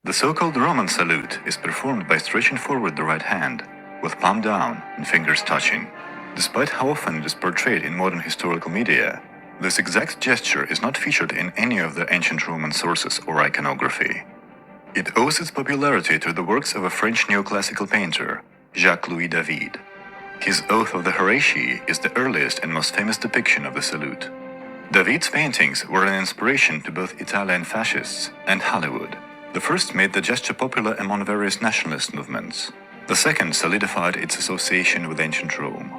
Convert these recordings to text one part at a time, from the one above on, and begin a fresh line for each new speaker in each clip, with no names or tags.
The so-called Roman salute is performed by stretching forward the right hand, with palm down and fingers touching. Despite how often it is portrayed in modern historical media, this exact gesture is not featured in any of the ancient Roman sources or iconography. It owes its popularity to the works of a French neoclassical painter, Jacques-Louis David. His Oath of the Horatii is the earliest and most famous depiction of the salute. David's paintings were an inspiration to both Italian fascists and Hollywood. The first made the gesture popular among various nationalist movements. The second solidified its association with ancient Rome.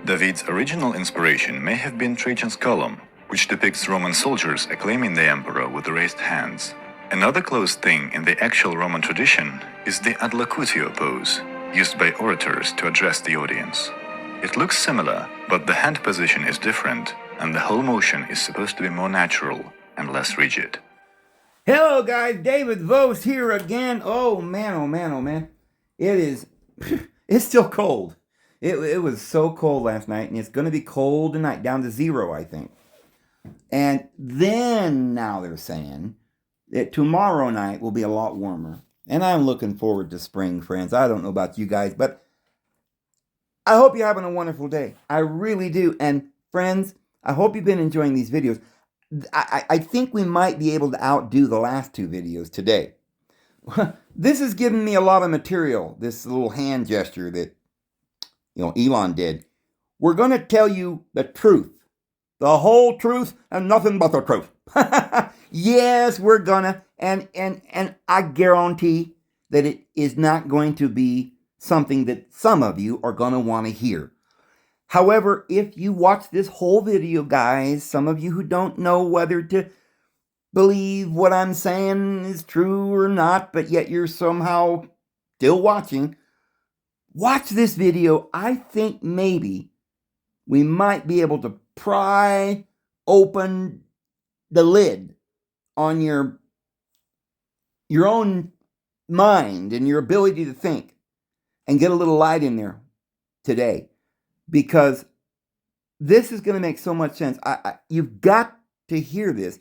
David's original inspiration may have been Trajan's column, which depicts Roman soldiers acclaiming the emperor with raised hands. Another close thing in the actual Roman tradition is the ad locutio pose, used by orators to address the audience. It looks similar, but the hand position is different, and the whole motion is supposed to be more natural and less rigid.
Hello guys, David Vose here again. Oh man. It is, it's still cold. It was so cold last night, and it's going to be cold tonight, down to 0, I think. And then now they're saying that tomorrow night will be a lot warmer. And I'm looking forward to spring, friends. I don't know about you guys, but I hope you're having a wonderful day. I really do. And friends, I hope you've been enjoying these videos. I think we might be able to outdo the last 2 videos today. This has given me a lot of material, this little hand gesture that, Elon did. We're going to tell you the truth. The whole truth and nothing but the truth. Yes, we're gonna. And I guarantee that it is not going to be something that some of you are going to want to hear. However, if you watch this whole video, guys, some of you who don't know whether to believe what I'm saying is true or not, but yet you're somehow still watching, watch this video. I think maybe we might be able to pry open the lid on your own mind and your ability to think and get a little light in there today. Because this is going to make so much sense. You've got to hear this.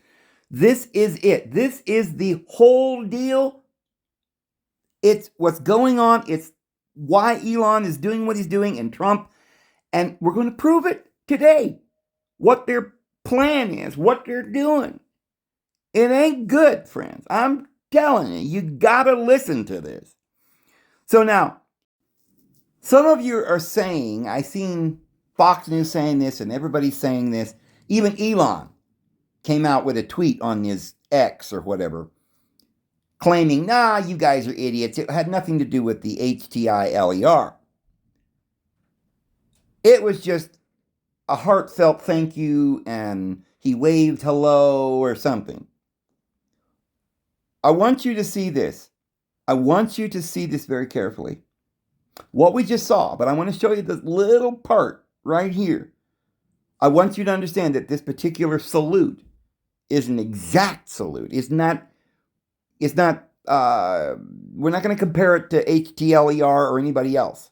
This is it. This is the whole deal. It's what's going on. It's why Elon is doing what he's doing, and Trump. And we're going to prove it today. What their plan is, what they're doing. It ain't good, friends. I'm telling you, you got to listen to this. So now, some of you are saying, I've seen Fox News saying this and everybody's saying this. Even Elon came out with a tweet on his X or whatever, claiming, nah, you guys are idiots. It had nothing to do with the HTILER. It was just a heartfelt thank you, and he waved hello or something. I want you to see this. I want you to see this very carefully. What we just saw, but I want to show you this little part right here. I want you to understand that this particular salute is an exact salute. We're not going to compare it to HTLER or anybody else.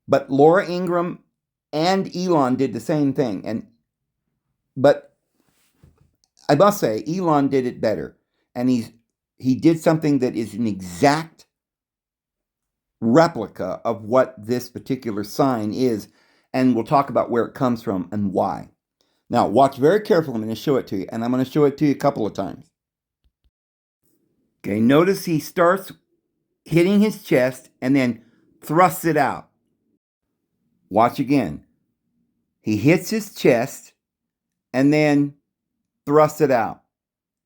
But Laura Ingraham and Elon did the same thing. But I must say, Elon did it better. And he did something that is an exact replica of what this particular sign is, and we'll talk about where it comes from and why. Now, watch very carefully. I'm going to show it to you, and I'm going to show it to you a couple of times. Okay, notice he starts hitting his chest and then thrusts it out. Watch again. He hits his chest and then thrusts it out.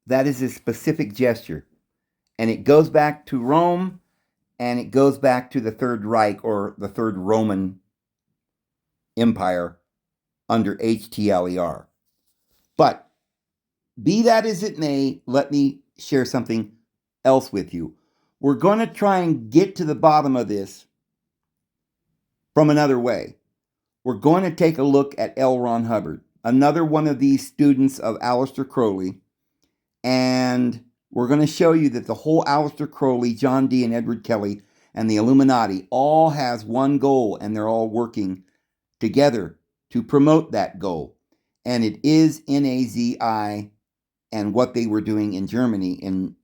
That is a specific gesture, and it goes back to Rome. And it goes back to the Third Reich, or the Third Roman Empire under HTLER. But be that as it may, let me share something else with you. We're going to try and get to the bottom of this from another way. We're going to take a look at L. Ron Hubbard, another one of these students of Aleister Crowley, and we're going to show you that the whole Aleister Crowley, John Dee, and Edward Kelly, and the Illuminati all has one goal, and they're all working together to promote that goal. And it is NAZI and what they were doing in Germany in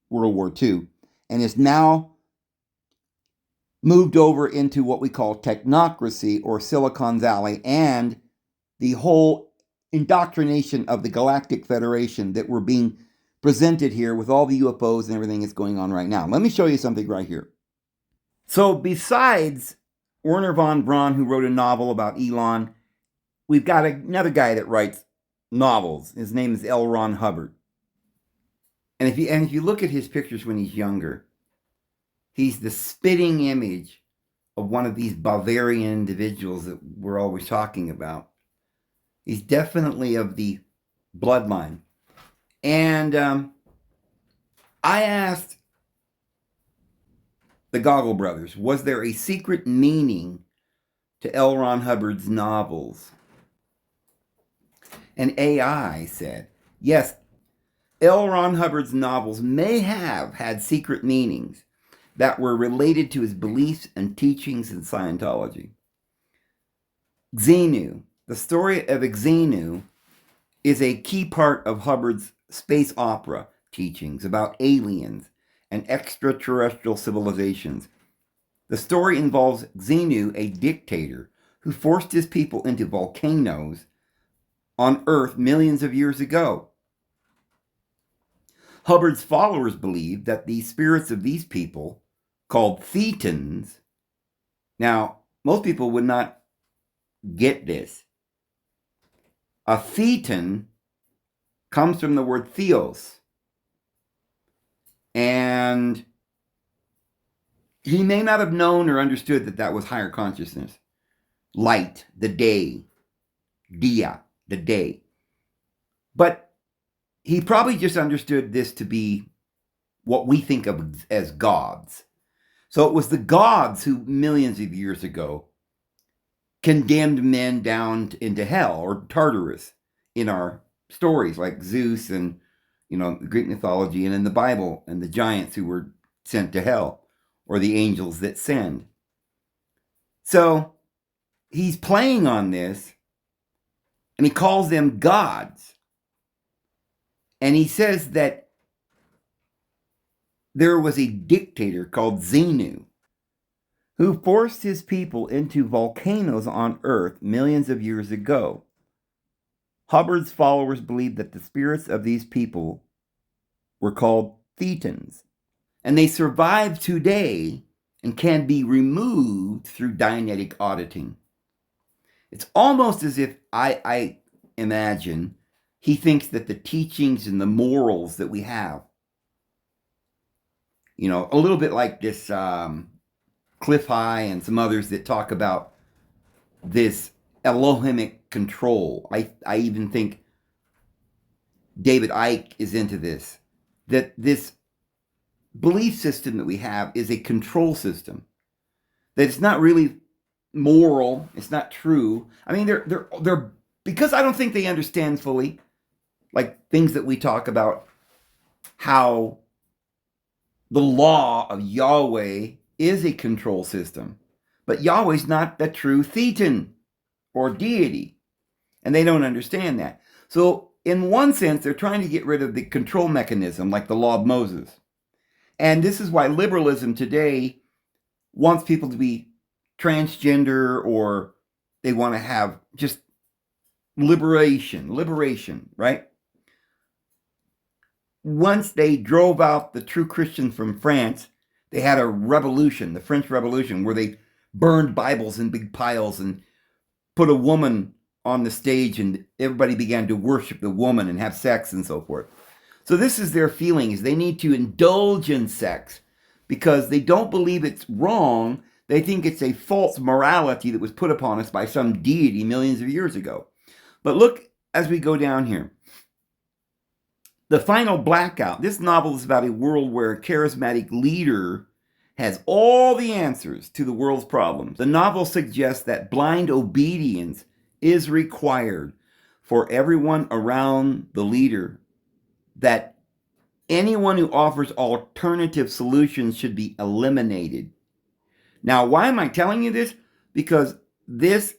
World War II. and is now moved over into what we call technocracy or Silicon Valley and the whole indoctrination of the Galactic Federation that we're being presented here with all the UFOs and everything that's going on right now. Let me show you something right here. So besides Werner von Braun, who wrote a novel about Elon, we've got another guy that writes novels. His name is L. Ron Hubbard. And if you look at his pictures when he's younger, he's the spitting image of one of these Bavarian individuals that we're always talking about. He's definitely of the bloodline. And I asked the Goggle Brothers, was there a secret meaning to L. Ron Hubbard's novels? And AI said, yes, L. Ron Hubbard's novels may have had secret meanings that were related to his beliefs and teachings in Scientology. Xenu, the story of Xenu, is a key part of Hubbard's space opera teachings about aliens and extraterrestrial civilizations. The story involves Xenu, a dictator who forced his people into volcanoes on Earth millions of years ago. Hubbard's followers believed that the spirits of these people, called Thetans, now most people would not get this. A Thetan comes from the word theos. And he may not have known or understood that that was higher consciousness. Light, the day. Dia, the day. But he probably just understood this to be what we think of as gods. So it was the gods who millions of years ago condemned men down into hell or Tartarus in our stories, like Zeus and Greek mythology, and in the Bible, and the giants who were sent to hell, or the angels that send. So he's playing on this, and he calls them gods. And he says that there was a dictator called Xenu who forced his people into volcanoes on Earth millions of years ago. Hubbard's followers believed that the spirits of these people were called Thetans, and they survive today and can be removed through Dianetic auditing. It's almost as if I imagine he thinks that the teachings and the morals that we have, a little bit like this Cliff High and some others that talk about this Elohimic control. I even think David Icke is into this, that this belief system that we have is a control system, that it's not really moral, it's not true. I mean, they're because I don't think they understand fully, like things that we talk about, how the law of Yahweh is a control system, but Yahweh's not the true Thetan or deity, and they don't understand that. So in one sense, they're trying to get rid of the control mechanism, like the law of Moses. And this is why liberalism today wants people to be transgender, or they want to have just liberation, right? Once they drove out the true Christians from France, they had a revolution, the French Revolution, where they burned Bibles in big piles and put a woman on the stage, and everybody began to worship the woman and have sex and so forth. So this is their feeling, is they need to indulge in sex because they don't believe it's wrong. They think it's a false morality that was put upon us by some deity millions of years ago. But look as we go down here. The Final Blackout. This novel is about a world where a charismatic leader has all the answers to the world's problems. The novel suggests that blind obedience is required for everyone around the leader, that anyone who offers alternative solutions should be eliminated. Now, why am I telling you this? Because this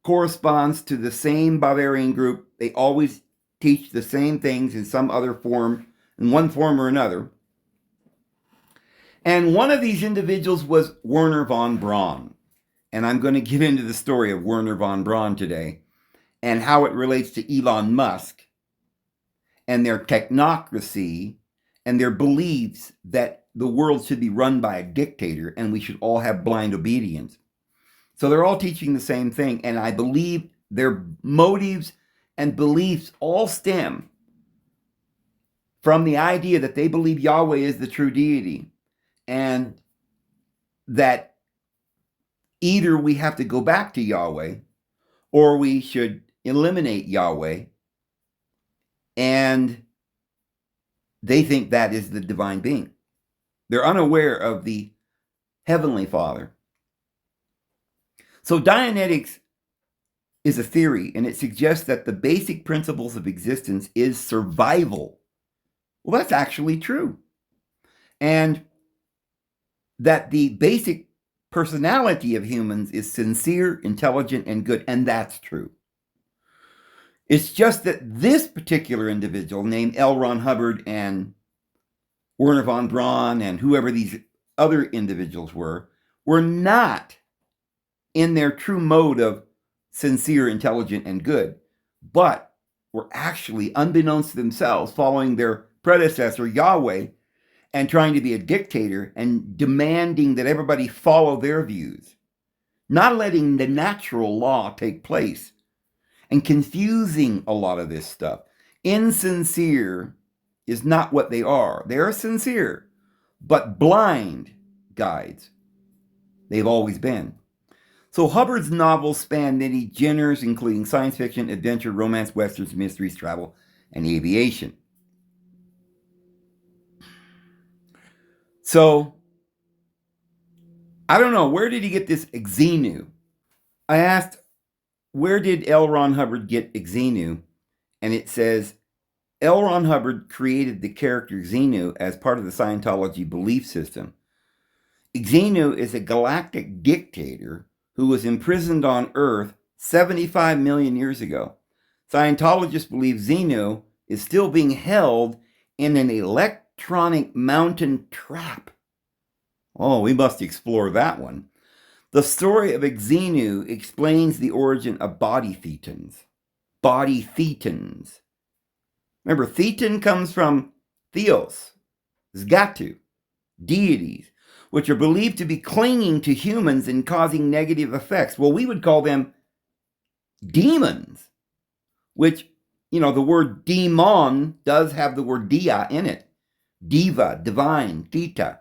corresponds to the same Bavarian group. They always teach the same things in some other form, in one form or another. And one of these individuals was Werner von Braun. And I'm going to get into the story of Werner von Braun today and how it relates to Elon Musk and their technocracy and their beliefs that the world should be run by a dictator and we should all have blind obedience. So they're all teaching the same thing, and I believe their motives and beliefs all stem from the idea that they believe Yahweh is the true deity, and that either we have to go back to Yahweh or we should eliminate Yahweh, and they think that is the divine being. They're unaware of the Heavenly Father. So Dianetics is a theory, and it suggests that the basic principles of existence is survival. Well, that's actually true. And that the basic personality of humans is sincere, intelligent, and good, and that's true. It's just that this particular individual named L. Ron Hubbard and Werner von Braun and whoever these other individuals were not in their true mode of sincere, intelligent, and good, but were actually, unbeknownst to themselves, following their predecessor, Yahweh, and trying to be a dictator and demanding that everybody follow their views, not letting the natural law take place, and confusing a lot of this stuff. Insincere is not what they are. They are sincere, but blind guides. They've always been. So Hubbard's novels span many genres, including science fiction, adventure, romance, westerns, mysteries, travel, and aviation. So, I don't know, where did he get this Xenu? I asked, where did L. Ron Hubbard get Xenu? And it says, L. Ron Hubbard created the character Xenu as part of the Scientology belief system. Xenu is a galactic dictator who was imprisoned on Earth 75 million years ago. Scientologists believe Xenu is still being held in an electronic mountain trap. Oh, we must explore that one. The story of Xenu explains the origin of body thetans. Body thetans. Remember, thetan comes from theos, zgatu, deities, which are believed to be clinging to humans and causing negative effects. Well, we would call them demons, which, the word demon does have the word dia in it. Diva, divine, theta.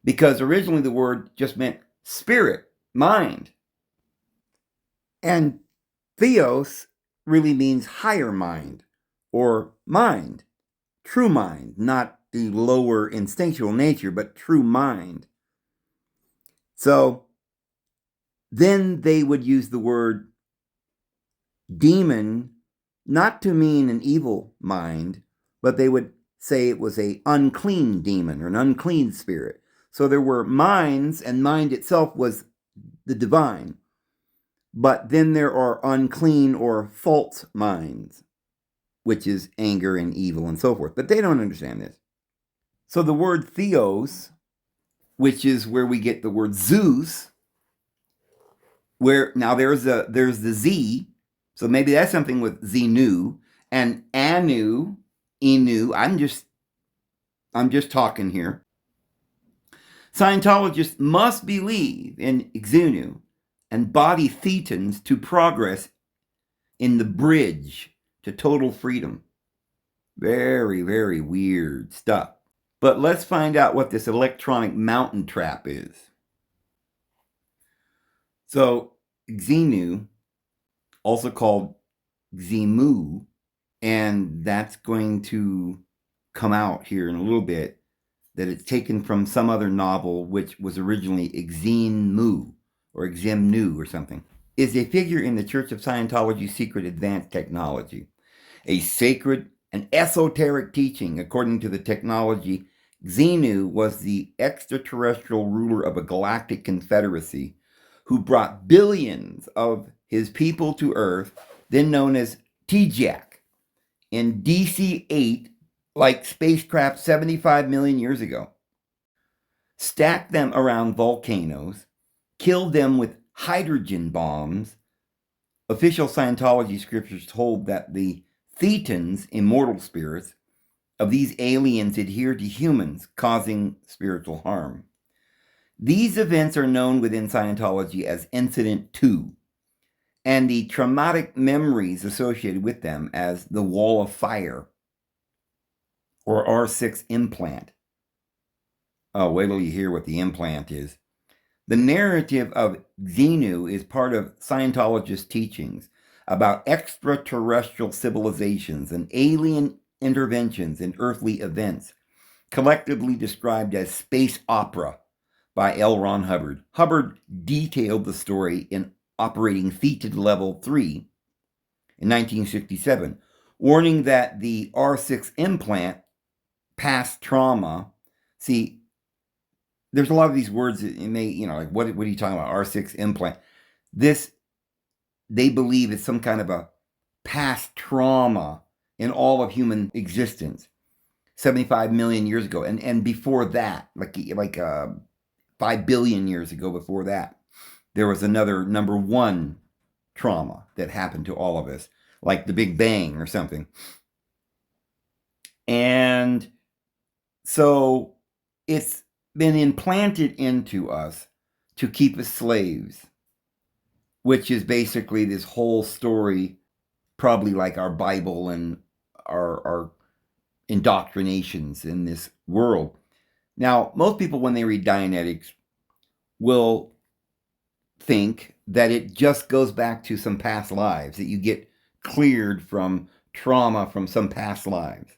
Because originally the word just meant spirit, mind. And theos really means higher mind, or mind, true mind, not the lower instinctual nature, but true mind. So then they would use the word demon not to mean an evil mind, but they would say it was an unclean demon or an unclean spirit. So there were minds, and mind itself was the divine. But then there are unclean or false minds, which is anger and evil and so forth. But they don't understand this. So the word theos, which is where we get the word Zeus, where now there's the Z, so maybe that's something with Xenu, and Anu, Enu. I'm just talking here. Scientologists must believe in Xenu and body thetans to progress in the bridge to total freedom. Very, very weird stuff. But let's find out what this electronic mountain trap is. So, Xenu, also called Xemu, and that's going to come out here in a little bit, that it's taken from some other novel which was originally Xenu or Xemnu or something, is a figure in the Church of Scientology's secret advanced technology. A sacred and esoteric teaching. According to the technology, Xenu was the extraterrestrial ruler of a galactic confederacy who brought billions of his people to Earth, then known as TJAC, in DC-8, like spacecraft 75 million years ago. stacked them around volcanoes, killed them with hydrogen bombs. Official Scientology scriptures hold that the thetans, immortal spirits, of these aliens adhere to humans, causing spiritual harm. These events are known within Scientology as Incident 2, and the traumatic memories associated with them as the Wall of Fire, or R6 implant. Oh, wait till you hear what the implant is. The narrative of Xenu is part of Scientologist teachings about extraterrestrial civilizations and alien interventions in earthly events, collectively described as space opera by L. Ron Hubbard. Hubbard detailed the story in Operating Thetan Level 3 in 1967, warning that the R6 implant, past trauma, see, there's a lot of these words that you may, like, what are you talking about? R6 implant. This, they believe, is some kind of a past trauma in all of human existence, 75 million years ago. And before that, like 5 billion years ago before that, there was another number one trauma that happened to all of us, like the Big Bang or something. And so it's been implanted into us to keep us slaves, which is basically this whole story, probably like our Bible and our indoctrinations in this world. Now, most people, when they read Dianetics, will think that it just goes back to some past lives, that you get cleared from trauma from some past lives.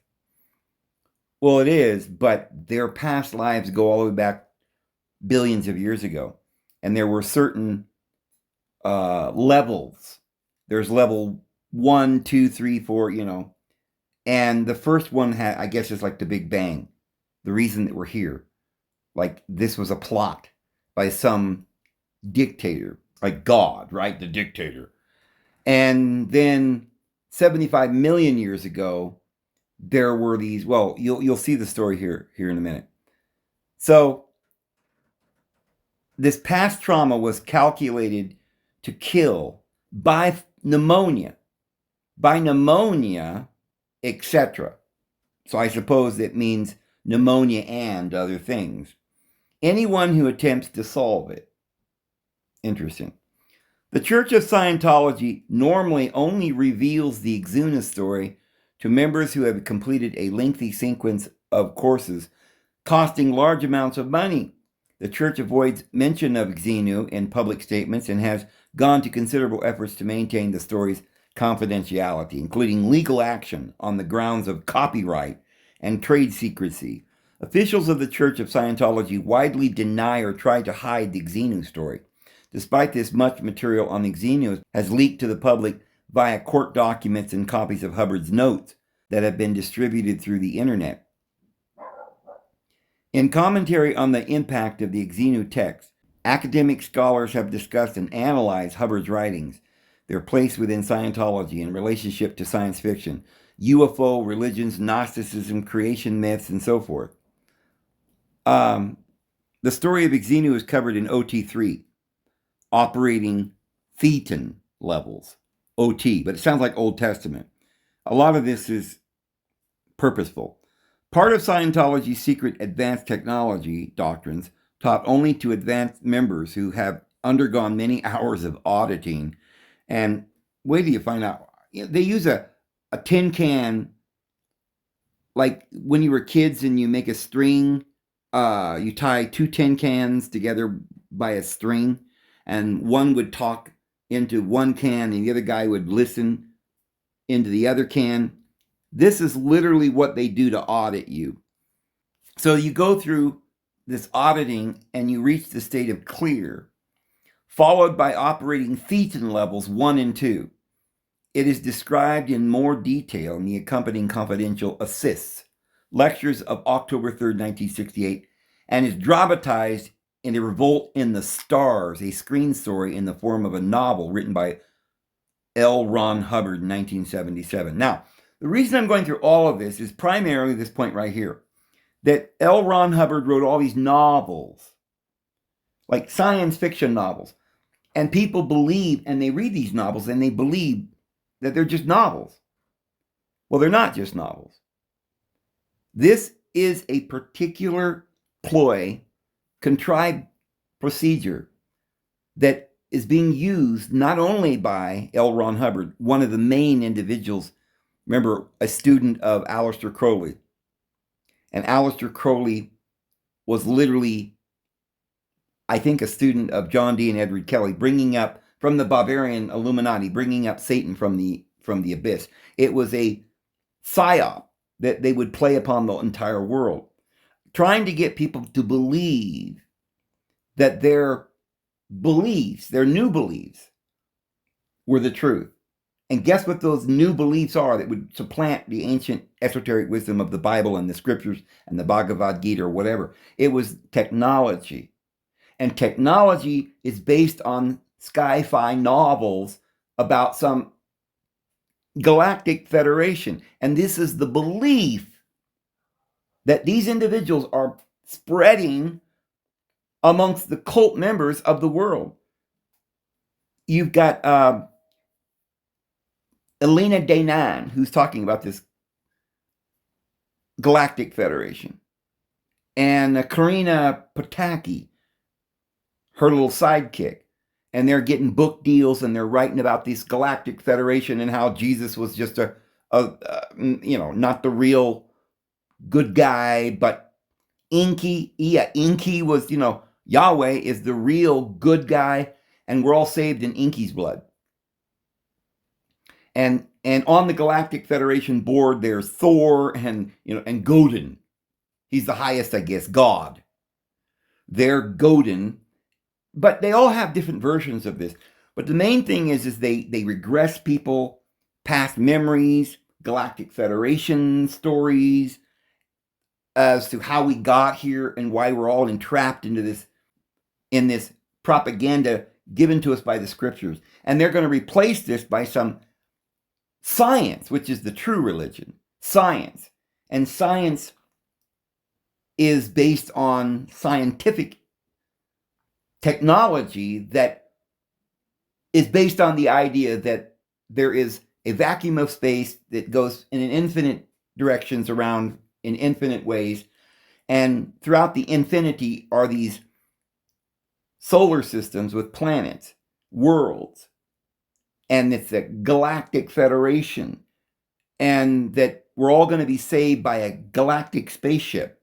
Well, it is, but their past lives go all the way back billions of years ago. And there were certain levels. There's level 1, 2, 3, 4, And the first one, I guess, is like the Big Bang. The reason that we're here. Like, this was a plot by some dictator. Like God, right? The dictator. And then 75 million years ago, there were these, well, you'll see the story here in a minute. So this past trauma was calculated to kill by pneumonia, etc. So I suppose it means pneumonia and other things. Anyone who attempts to solve it. Interesting. The Church of Scientology normally only reveals the Xenu story to members who have completed a lengthy sequence of courses costing large amounts of money. The Church avoids mention of Xenu in public statements and has gone to considerable efforts to maintain the story's confidentiality, including legal action on the grounds of copyright and trade secrecy. Officials of the Church of Scientology widely deny or try to hide the Xenu story. Despite this, much material on the Xenu has leaked to the public via court documents and copies of Hubbard's notes that have been distributed through the internet. In commentary on the impact of the Xenu text, academic scholars have discussed and analyzed Hubbard's writings, their place within Scientology in relationship to science fiction, UFO, religions, Gnosticism, creation myths, and so forth. The story of Xenu is covered in OT3, Operating Thetan Levels, OT, but it sounds like Old Testament. A lot of this is purposeful. Part of Scientology's secret advanced technology doctrines, taught only to advanced members who have undergone many hours of auditing. And wait till you find out. They use a tin can, like when you were kids and you make a string, you tie 2 tin cans together by a string, and one would talk into one can and the other guy would listen into the other can. This is literally what they do to audit you. So you go through this auditing and you reach the state of clear, followed by operating Thetan levels 1 and 2. It is described in more detail in the accompanying confidential assists, lectures of October 3rd, 1968, and is dramatized in A Revolt in the Stars, a screen story in the form of a novel written by L. Ron Hubbard in 1977. Now, the reason I'm going through all of this is primarily this point right here. that L. Ron Hubbard wrote all these novels, like science fiction novels. And people believe, and they read these novels, and they believe that they're just novels. Well, they're not just novels. This is a particular ploy, contrived procedure that is being used not only by L. Ron Hubbard, one of the main individuals, remember, a student of Aleister Crowley. And Aleister Crowley was literally, I think, a student of John Dee and Edward Kelly, bringing up from the Bavarian Illuminati, bringing up Satan from the abyss. It was a psyop that they would play upon the entire world, trying to get people to believe that their beliefs, their new beliefs, were the truth. And guess what those new beliefs are that would supplant the ancient esoteric wisdom of the Bible and the scriptures and the Bhagavad Gita or whatever? It was technology. And technology is based on sci-fi novels about some galactic federation. And this is the belief that these individuals are spreading amongst the cult members of the world. You've got Elena Danan, who's talking about this galactic federation. And Karina Pataki, her little sidekick. And they're getting book deals, and they're writing about this galactic federation and how Jesus was just not the real good guy, but Enki. Yeah, Enki was, Yahweh is the real good guy, and we're all saved in Enki's blood. And on the Galactic Federation board, there's Thor and Godin. He's the highest, I guess, god. They're Godin. But they all have different versions of this. But the main thing is they regress people, past memories, Galactic Federation stories, as to how we got here and why we're all entrapped into this propaganda given to us by the scriptures. And they're going to replace this by some science, which is the true religion. Science. And science is based on scientific technology that is based on the idea that there is a vacuum of space that goes in infinite directions around in infinite ways, and throughout the infinity are these solar systems with planets, worlds, and it's a galactic federation, and that we're all going to be saved by a galactic spaceship,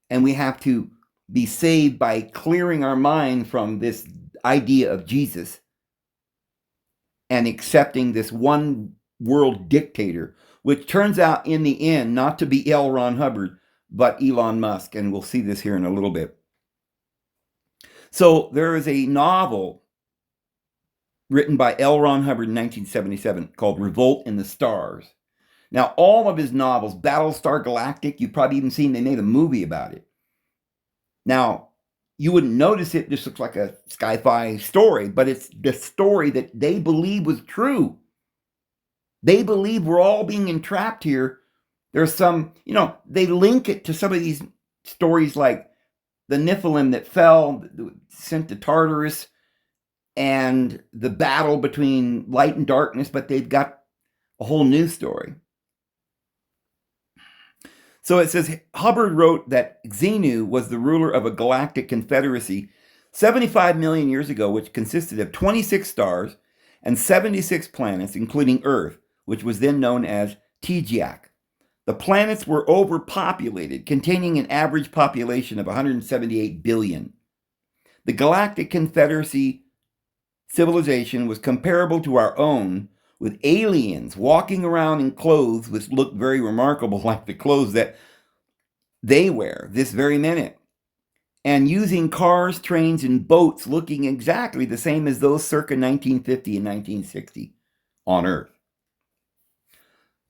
and we have to be saved by clearing our mind from this idea of Jesus and accepting this one world dictator, which turns out in the end not to be L. Ron Hubbard, but Elon Musk. And we'll see this here in a little bit. So there is a novel written by L. Ron Hubbard in 1977 called Revolt in the Stars. Now, all of his novels, Battlestar Galactic, you've probably even seen, they made a movie about it. Now, you wouldn't notice it. This looks like a sci-fi story, but it's the story that they believe was true. They believe we're all being entrapped here. There's some, they link it to some of these stories like the Nephilim that fell, sent to Tartarus, and the battle between light and darkness, but they've got a whole new story. So it says, Hubbard wrote that Xenu was the ruler of a galactic confederacy 75 million years ago, which consisted of 26 stars and 76 planets, including Earth, which was then known as Tejiak. The planets were overpopulated, containing an average population of 178 billion. The Galactic Confederacy civilization was comparable to our own, with aliens walking around in clothes which look very remarkable like the clothes that they wear this very minute, and using cars, trains, and boats looking exactly the same as those circa 1950 and 1960 on Earth.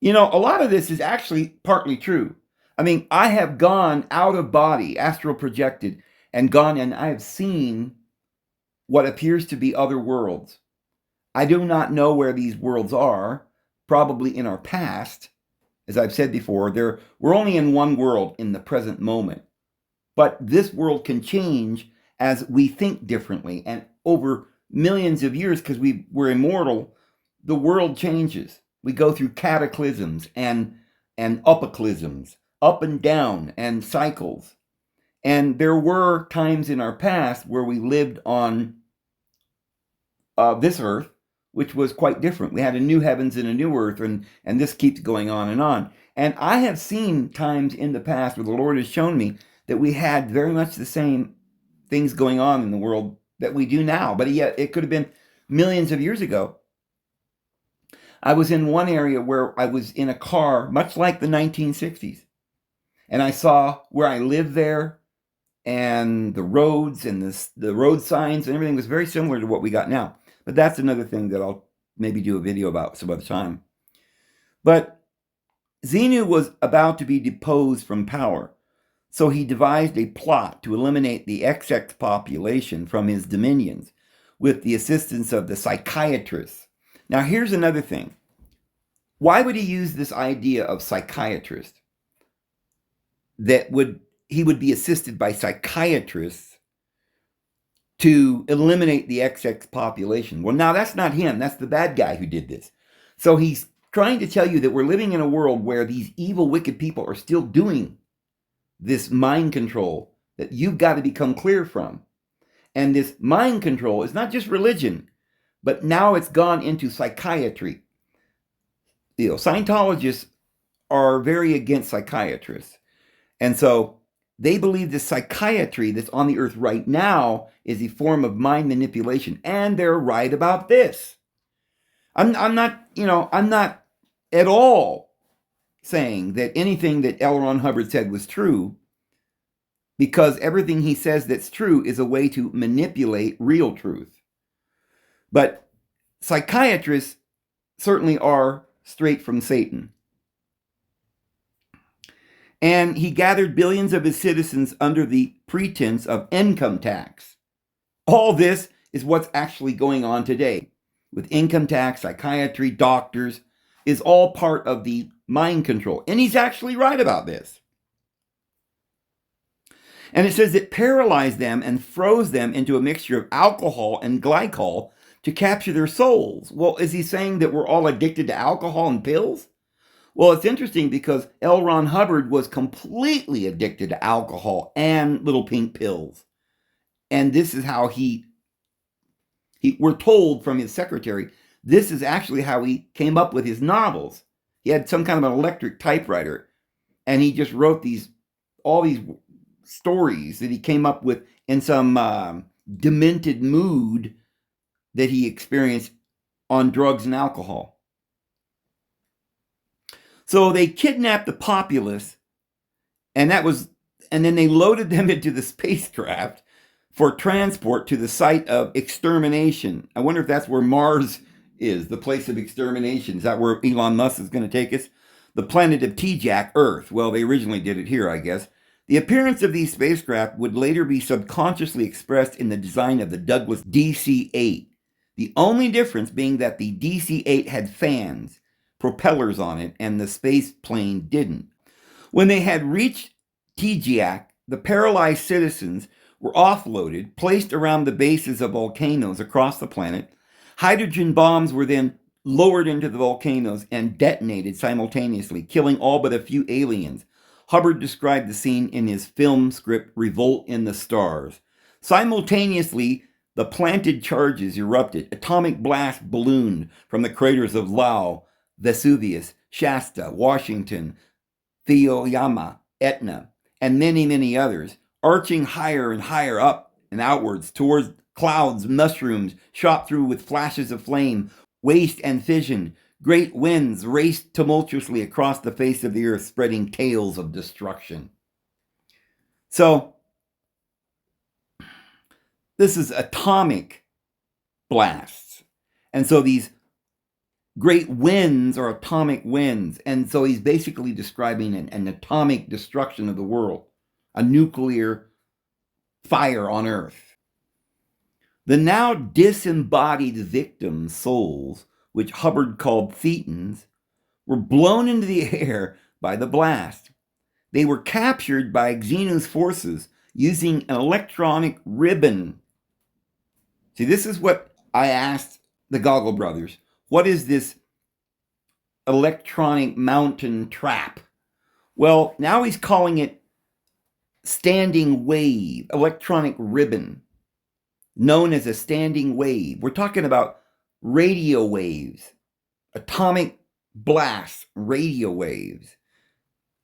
A lot of this is actually partly true. I mean, I have gone out of body, astral projected, and gone and I have seen what appears to be other worlds. I do not know where these worlds are, probably in our past, As I've said before, we're only in one world in the present moment. But this world can change as we think differently. And over millions of years, because we're immortal, the world changes. We go through cataclysms and upaclysms, up and down, and cycles. And there were times in our past where we lived on this earth, which was quite different. We had a new heavens and a new earth, and this keeps going on and on. And I have seen times in the past where the Lord has shown me that we had very much the same things going on in the world that we do now. But yet it could have been millions of years ago. I was in one area where I was in a car, much like the 1960s. And I saw where I lived there, and the roads and the road signs and everything was very similar to what we got now. But that's another thing that I'll maybe do a video about some other time. But Xenu was about to be deposed from power. So he devised a plot to eliminate the XX population from his dominions with the assistance of the psychiatrists. Now, here's another thing. Why would he use this idea of psychiatrists? He would be assisted by psychiatrists to eliminate the XX population. Well, now that's not him. That's the bad guy who did this. So he's trying to tell you that we're living in a world where these evil, wicked people are still doing this mind control that you've got to become clear from. And this mind control is not just religion, but now it's gone into psychiatry. Scientologists are very against psychiatrists. And so they believe the psychiatry that's on the earth right now is a form of mind manipulation. And they're right about this. I'm not at all saying that anything that L. Hubbard said was true, because everything he says that's true is a way to manipulate real truth. But psychiatrists certainly are straight from Satan. And he gathered billions of his citizens under the pretense of income tax. All this is what's actually going on today with income tax, psychiatry, doctors, is all part of the mind control. And he's actually right about this. And it says it paralyzed them and froze them into a mixture of alcohol and glycol to capture their souls. Well, is he saying that we're all addicted to alcohol and pills? Well, it's interesting because L. Ron Hubbard was completely addicted to alcohol and little pink pills. And this is how we're told from his secretary, this is actually how he came up with his novels. He had some kind of an electric typewriter, and he just wrote all these stories that he came up with in some demented mood that he experienced on drugs and alcohol. So they kidnapped the populace, and then they loaded them into the spacecraft for transport to the site of extermination. I wonder if that's where Mars is, the place of extermination. Is that where Elon Musk is going to take us? The planet of T-Jack, Earth. Well, they originally did it here, I guess. The appearance of these spacecraft would later be subconsciously expressed in the design of the Douglas DC-8. The only difference being that the DC-8 had fans, propellers on it, and the space plane didn't. When they had reached T-Jack, the paralyzed citizens were offloaded, placed around the bases of volcanoes across the planet. Hydrogen bombs were then lowered into the volcanoes and detonated simultaneously, killing all but a few aliens. Hubbard described the scene in his film script, Revolt in the Stars. Simultaneously, the planted charges erupted. Atomic blasts ballooned from the craters of Lao, Vesuvius, Shasta, Washington, Theoyama, Etna, and many, many others, arching higher and higher up and outwards towards clouds, mushrooms, shot through with flashes of flame, waste and fission. Great winds raced tumultuously across the face of the earth, spreading tales of destruction. So, this is atomic blasts. And so these great winds are atomic winds. And so he's basically describing an atomic destruction of the world, a nuclear fire on earth. The now disembodied victim souls, which Hubbard called thetans, were blown into the air by the blast. They were captured by Xenu's forces using an electronic ribbon. See, this is what I asked the Goggle Brothers. What is this electronic mountain trap? Well, now he's calling it standing wave, electronic ribbon, known as a standing wave. We're talking about radio waves, atomic blasts, radio waves,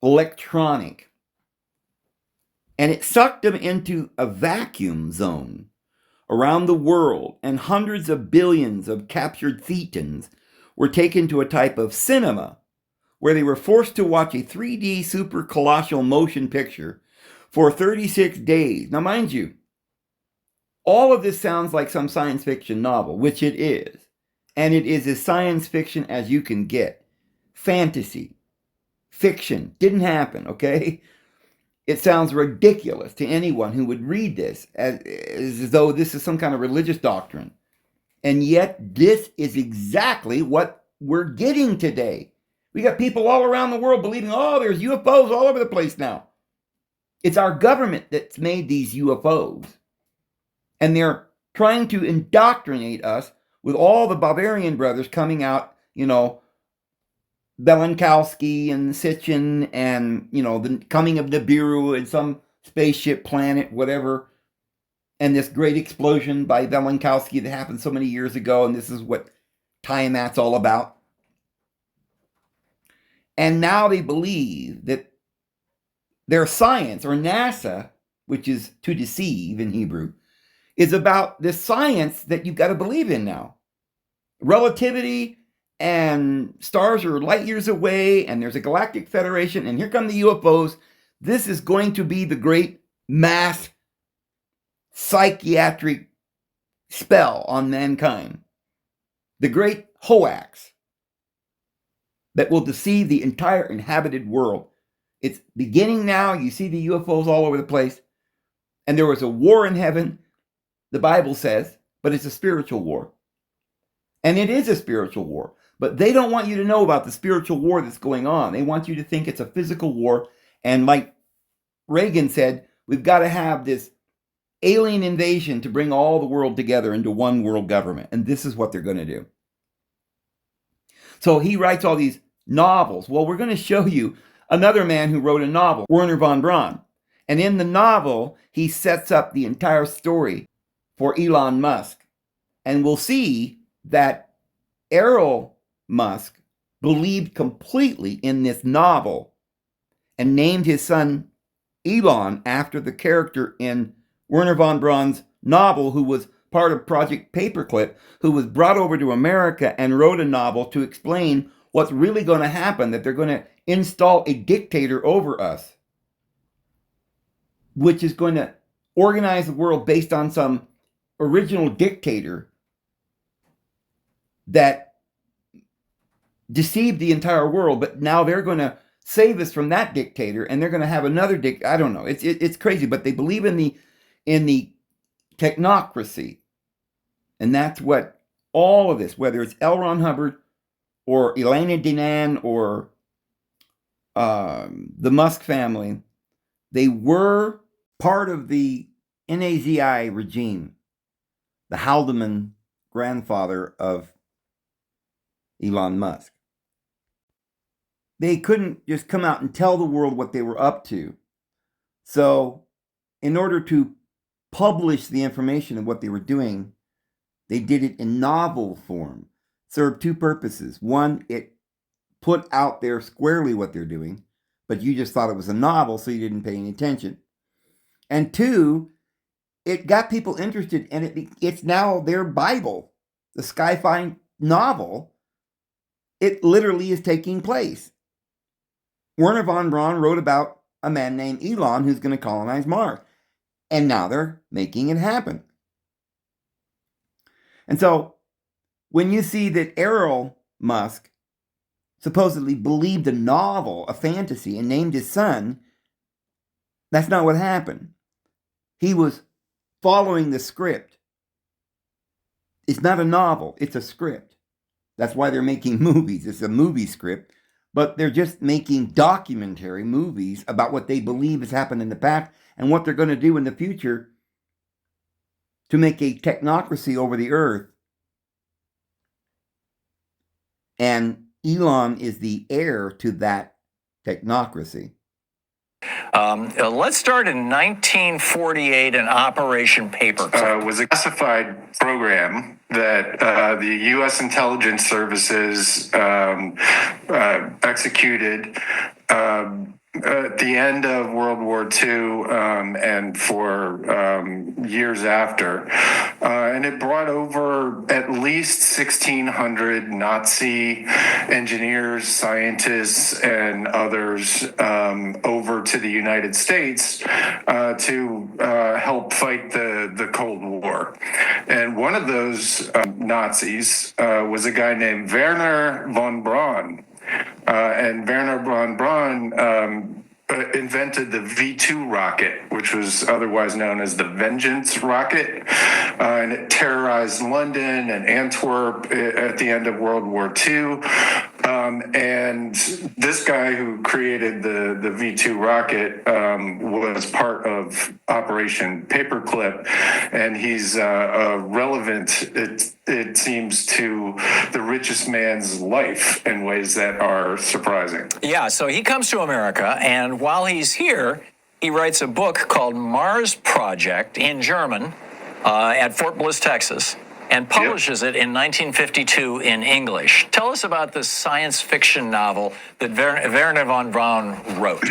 electronic. And it sucked them into a vacuum zone around the world, and hundreds of billions of captured thetans were taken to a type of cinema where they were forced to watch a 3D super colossal motion picture for 36 days. Now, mind you, all of this sounds like some science fiction novel, which it is. And it is as science fiction as you can get. Fantasy, fiction, didn't happen, okay? It sounds ridiculous to anyone who would read this as though this is some kind of religious doctrine. And yet, this is exactly what we're getting today. We got people all around the world believing, oh, there's UFOs all over the place now. It's our government that's made these UFOs. And they're trying to indoctrinate us with all the Bavarian brothers coming out, Belankowski and Sitchin and, the coming of Nibiru and some spaceship planet, whatever, and this great explosion by Belankowski that happened so many years ago, and this is what Tiamat's all about. And now they believe that their science, or NASA, which is to deceive in Hebrew, is about this science that you've got to believe in now. Relativity, and stars are light years away, and there's a galactic federation, and here come the UFOs. This is going to be the great mass psychiatric spell on mankind. The great hoax that will deceive the entire inhabited world. It's beginning now. You see the UFOs all over the place. And there was a war in heaven, the Bible says, but it's a spiritual war. And it is a spiritual war. But they don't want you to know about the spiritual war that's going on. They want you to think it's a physical war. And like Reagan said, we've got to have this alien invasion to bring all the world together into one world government. And this is what they're going to do. So he writes all these novels. Well, we're going to show you another man who wrote a novel, Werner von Braun. And in the novel, he sets up the entire story for Elon Musk. And we'll see that Errol Musk believed completely in this novel and named his son Elon after the character in Werner von Braun's novel, who was part of Project Paperclip, who was brought over to America and wrote a novel to explain what's really going to happen, that they're going to install a dictator over us, which is going to organize the world based on some original dictator that deceived the entire world, but now they're going to save us from that dictator, and they're going to have another I don't know. It's crazy, but they believe in the technocracy, and that's what all of this, whether it's L. Ron Hubbard or Elena Dinan or the Musk family, they were part of the NAZI regime, the Haldeman grandfather of Elon Musk. They couldn't just come out and tell the world what they were up to. So, in order to publish the information of what they were doing, they did it in novel form. Served two purposes. One, it put out there squarely what they're doing, but you just thought it was a novel, so you didn't pay any attention. And two, it got people interested, and it's now their Bible. The sci-fi novel, it literally is taking place. Werner von Braun wrote about a man named Elon who's going to colonize Mars. And now they're making it happen. And so, when you see that Errol Musk supposedly believed a novel, a fantasy, and named his son, that's not what happened. He was following the script. It's not a novel, it's a script. That's why they're making movies. It's a movie script but they're just making documentary movies about what they believe has happened in the past and what they're going to do in the future to make a technocracy over the earth. And Elon is the heir to that technocracy.
Let's start in 1948 in Operation Paperclip.
Was a classified program that the U.S. intelligence services executed at the end of World War II and for years after. And it brought over at least 1,600 Nazi engineers, scientists, and others over to the United States to help fight the Cold War. And one of those Nazis was a guy named Werner von Braun. And Werner von Braun invented the V2 rocket, which was otherwise known as the Vengeance rocket, and it terrorized London and Antwerp at the end of World War II. And this guy who created the V2 rocket was part of Operation Paperclip, and he's relevant, it seems, to the richest man's life in ways that are surprising.
Yeah, so he comes to America, and while he's here, he writes a book called Mars Project in German at Fort Bliss, Texas, and publishes it in 1952 in English. Tell us about this science fiction novel that Werner von Braun wrote.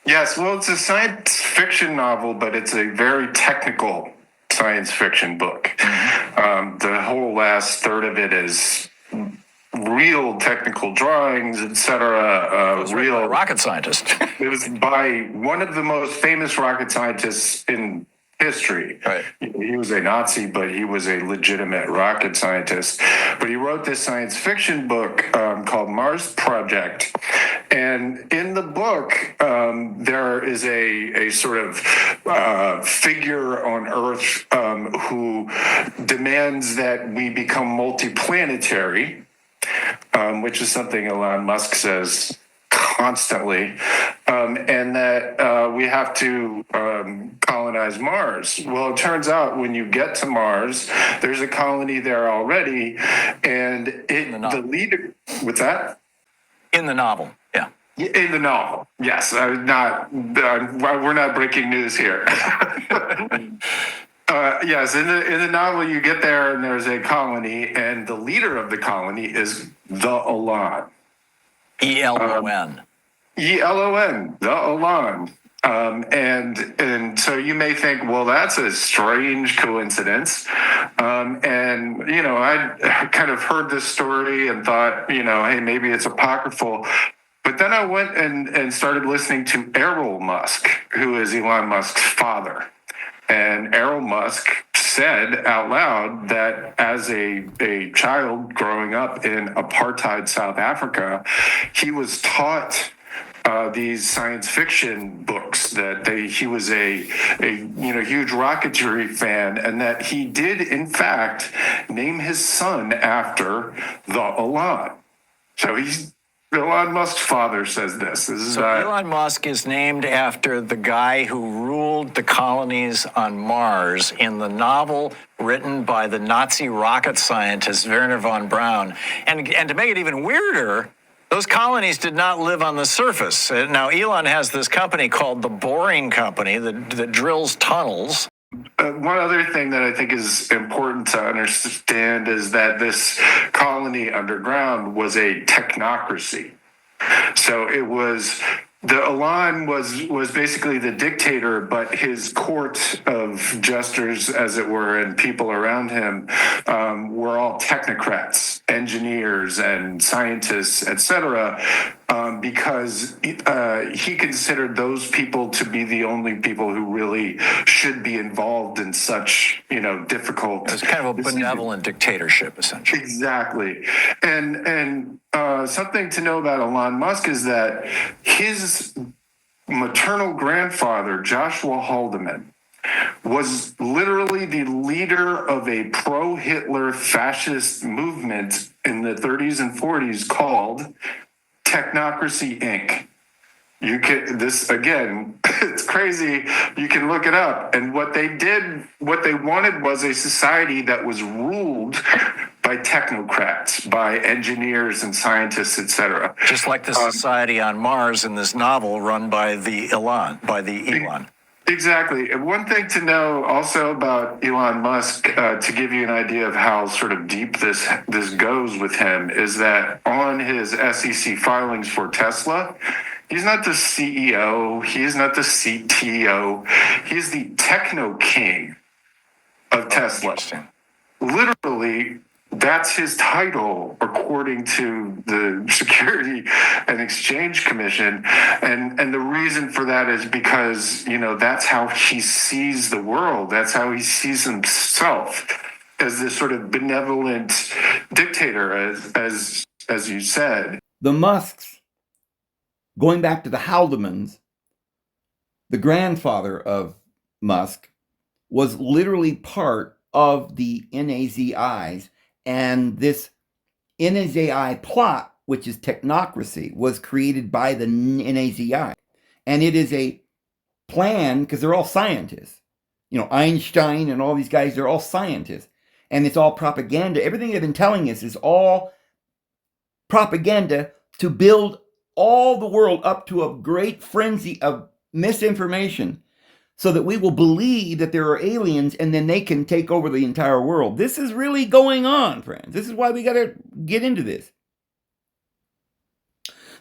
Yes, well, it's a science fiction novel, but it's a very technical science fiction book. The whole last third of it is real technical drawings, etc.
Real by a rocket scientist.
It was by one of the most famous rocket scientists in history.
Right.
He was a Nazi, but he was a legitimate rocket scientist. But he wrote this science fiction book called Mars Project. And in the book, there is a sort of figure on Earth who demands that we become multiplanetary, which is something Elon Musk says constantly, and that we have to colonize Mars. Well, it turns out when you get to Mars, there's a colony there already, and the leader. What's that?
In the novel, yeah.
In the novel, yes. We're not breaking news here. Yes, in the novel, you get there and there's a colony, and the leader of the colony is the Elon.
ELON.
ELON, the Elon. And so you may think, well, that's a strange coincidence. And, I kind of heard this story and thought, hey, maybe it's apocryphal. But then I went and started listening to Errol Musk, who is Elon Musk's father. And Errol Musk said out loud that as a child growing up in apartheid South Africa, he was taught these science fiction books, that he was a huge rocketry fan, and that he did in fact name his son after the Elon. So Elon Musk's father says this.
Elon Musk is named after the guy who ruled the colonies on Mars in the novel written by the Nazi rocket scientist Werner von Braun. And to make it even weirder, those colonies did not live on the surface. Now, Elon has this company called the Boring Company that drills tunnels.
One other thing that I think is important to understand is that this colony underground was a technocracy. So it was, the Elon was basically the dictator, but his court of jesters, as it were, and people around him were all technocrats, engineers and scientists, etc., because he considered those people to be the only people who really should be involved in such, difficult.
It was kind of a benevolent dictatorship, essentially.
Exactly, and something to know about Elon Musk is that his maternal grandfather, Joshua Haldeman, was literally the leader of a pro-Hitler fascist movement in the 30s and 40s called Technocracy Inc. You can, this again, it's crazy. You can look it up. And what they wanted was a society that was ruled by technocrats, by engineers and scientists, etc.
Just like the society on Mars in this novel run by the Elon.
Exactly. And one thing to know also about Elon Musk, to give you an idea of how sort of deep this goes with him, is that on his SEC filings for Tesla, he's not the CEO, he's not the CTO, he's the techno king of Tesla. Literally, that's his title, according to the Security and Exchange Commission. And the reason for that is because, that's how he sees the world. That's how he sees himself, as this sort of benevolent dictator, as you said.
The Musks, going back to the Haldemans, the grandfather of Musk, was literally part of the NAZIs. And this NAZI plot, which is technocracy, was created by the NAZI. And it is a plan, because they're all scientists. Einstein and all these guys, they're all scientists. And it's all propaganda. Everything they've been telling us is all propaganda to build all the world up to a great frenzy of misinformation, so that we will believe that there are aliens and then they can take over the entire world. This is really going on, friends. This is why we got to get into this.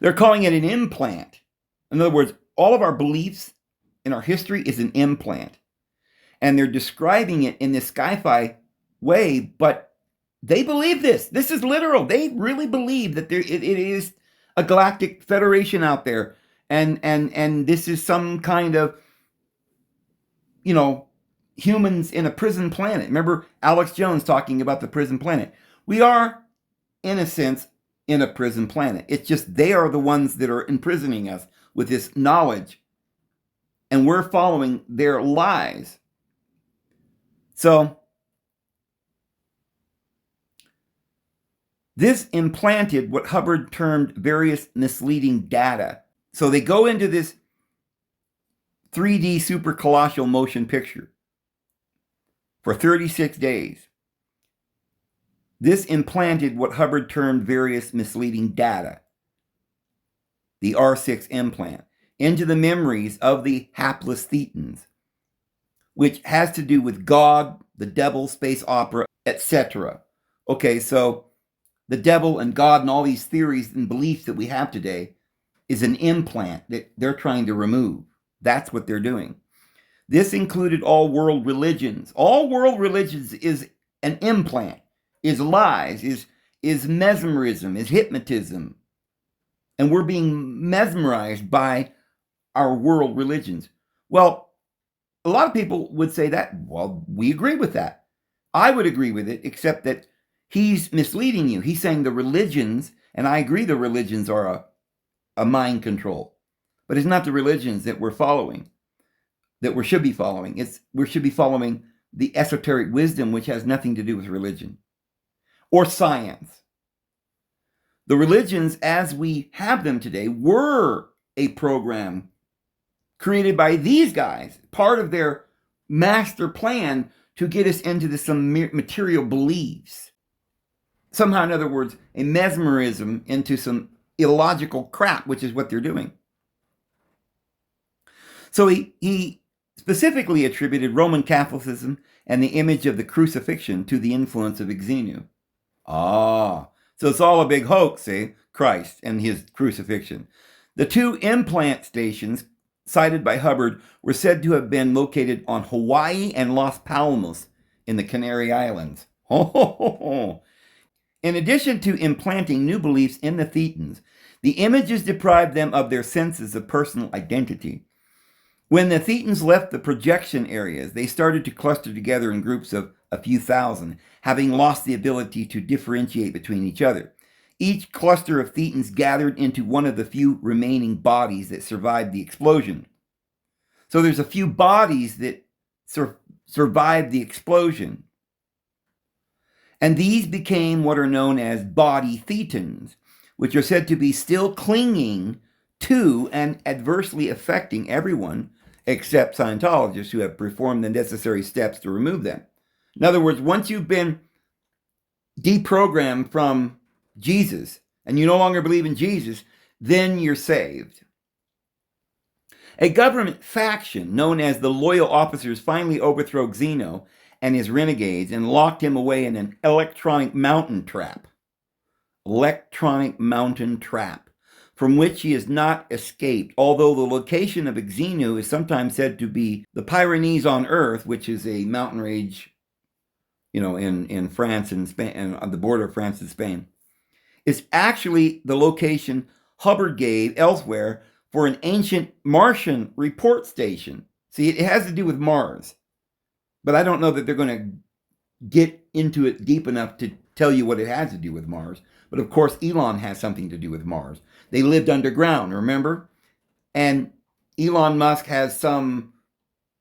They're calling it an implant. In other words, all of our beliefs in our history is an implant. And they're describing it in this sci-fi way, but they believe this. This is literal. They really believe that it is a galactic federation out there. And this is some kind of humans in a prison planet. Remember Alex Jones talking about the prison planet. We are, in a sense, in a prison planet. It's just they are the ones that are imprisoning us with this knowledge. And we're following their lies. So, this implanted what Hubbard termed various misleading data. So they go into this 3D super colossal motion picture for 36 days. This implanted what Hubbard termed various misleading data, the R6 implant, into the memories of the hapless Thetans, which has to do with God, the devil, space opera, etc. Okay, so the devil and God and all these theories and beliefs that we have today is an implant that they're trying to remove. That's what they're doing. This included all world religions. All world religions is an implant, is lies, is mesmerism, is hypnotism. And we're being mesmerized by our world religions. Well, a lot of people would say that, well, we agree with that. I would agree with it, except that he's misleading you. He's saying the religions, and I agree the religions are a mind control. But it's not the religions that we're following, that we should be following. We should be following the esoteric wisdom, which has nothing to do with religion or science. The religions as we have them today were a program created by these guys, part of their master plan to get us into some material beliefs. Somehow, in other words, a mesmerism into some illogical crap, which is what they're doing. So he specifically attributed Roman Catholicism and the image of the crucifixion to the influence of Xenu. So it's all a big hoax, see? Christ and his crucifixion. The two implant stations cited by Hubbard were said to have been located on Hawaii and Las Palmas in the Canary Islands. In addition to implanting new beliefs in the Thetans, the images deprived them of their senses of personal identity. When the Thetans left the projection areas, they started to cluster together in groups of a few thousand, having lost the ability to differentiate between each other. Each cluster of Thetans gathered into one of the few remaining bodies that survived the explosion. So there's a few bodies that survived the explosion. And these became what are known as body thetans, which are said to be still clinging to and adversely affecting everyone except Scientologists who have performed the necessary steps to remove them. In other words, once you've been deprogrammed from Jesus and you no longer believe in Jesus, then you're saved. A government faction known as the Loyal Officers finally overthrew Xenu and his renegades and locked him away in an electronic mountain trap. Electronic mountain trap, from which he has not escaped, although the location of Xenu is sometimes said to be the Pyrenees on Earth, which is a mountain range, in France and Spain, and on the border of France and Spain. It's actually the location Hubbard gave elsewhere for an ancient Martian report station. See, it has to do with Mars, but I don't know that they're going to get into it deep enough to tell you what it has to do with Mars. But of course, Elon has something to do with Mars. They lived underground, remember? And Elon Musk has some